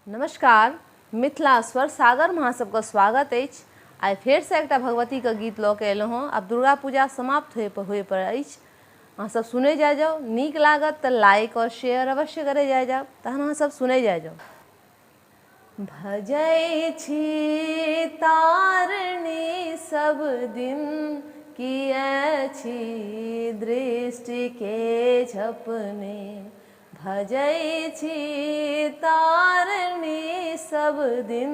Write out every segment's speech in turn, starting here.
नमस्कार, मिथिला स्वर सागर में सबका स्वागत है। आई फिर से एक भगवती का गीत लऽ के अयलहुँ हँ। अब दुर्गा पूजा समाप्त होए पर अछि। अहाँ सब सुने जा जाओ, नीक लागत तो लाइक और शेयर अवश्य करे जा जाओ। तहन अहाँ सब सुने जा जाओ। भजै छी तारणी सब दिन, किए छी दृष्टि के झपने। भजै छी तारणी सब दिन,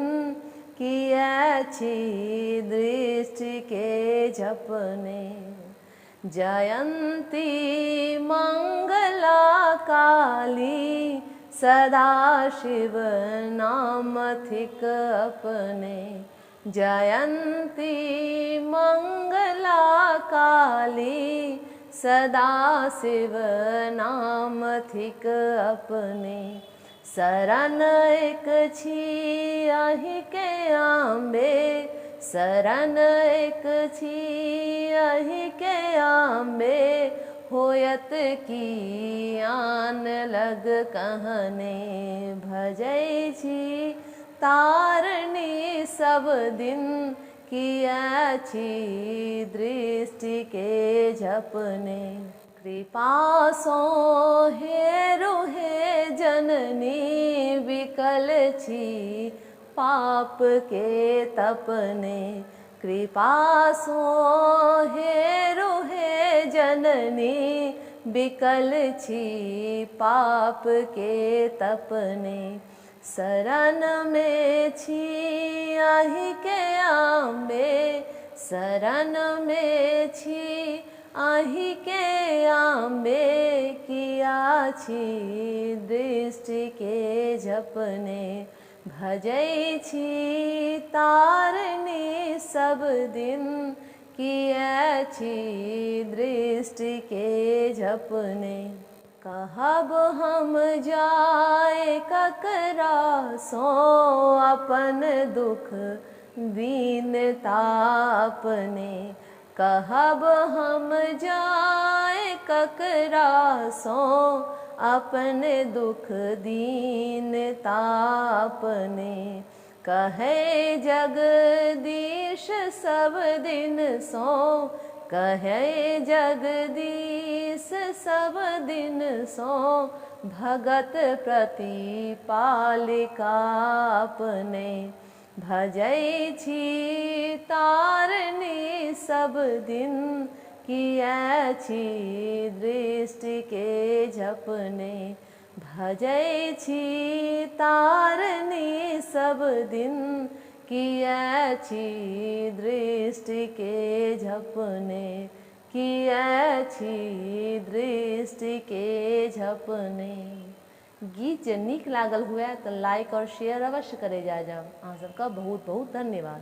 किए छी दृष्टि के झपने। जयंती मंगला काली, सदा शिव नाम थिक अपने। जयंती मंगला काली, सदा शिव नाम थिक अपने। शरण एक छी अहि के आंबे, शरण एक छी अहि के आंबे। होयत की आन लग कहने, भजै छी तारणी सब दिन, किए छी दृष्टि के झपने। कृपा सो हेरु हे जननी, विकल छी पाप के तपने। कृपा सो हेरु हे जननी, विकल छी पाप के तपने। शरण में छी अहि के आंबे, शरण में छी अहि के आंबे। किया छी दृष्टि के झपने, भजै छी तारणी सब दिन, किए छी दृष्टि के झपने। कहब हम जाए ककरा सो, अपन दुख दीनता अपने। कहब हम जाए ककरा सो, अपन दुख दीनता अपने। कहे जगदीश सब दिन सो, कहे जगदीश सब दिन सो। भगत प्रतिपालिका अपने। भजै छी तारणी सब दिन, किए छी दृष्टि के झपने। भजै छी तारणी सब दिन, किए छी दृष्टि के झपने। किए छी दृष्टि के झपने। गीत जे नीक लागल हुए तो लाइक और शेयर अवश्य करे जा जाओ। अहाँ सबका बहुत बहुत धन्यवाद।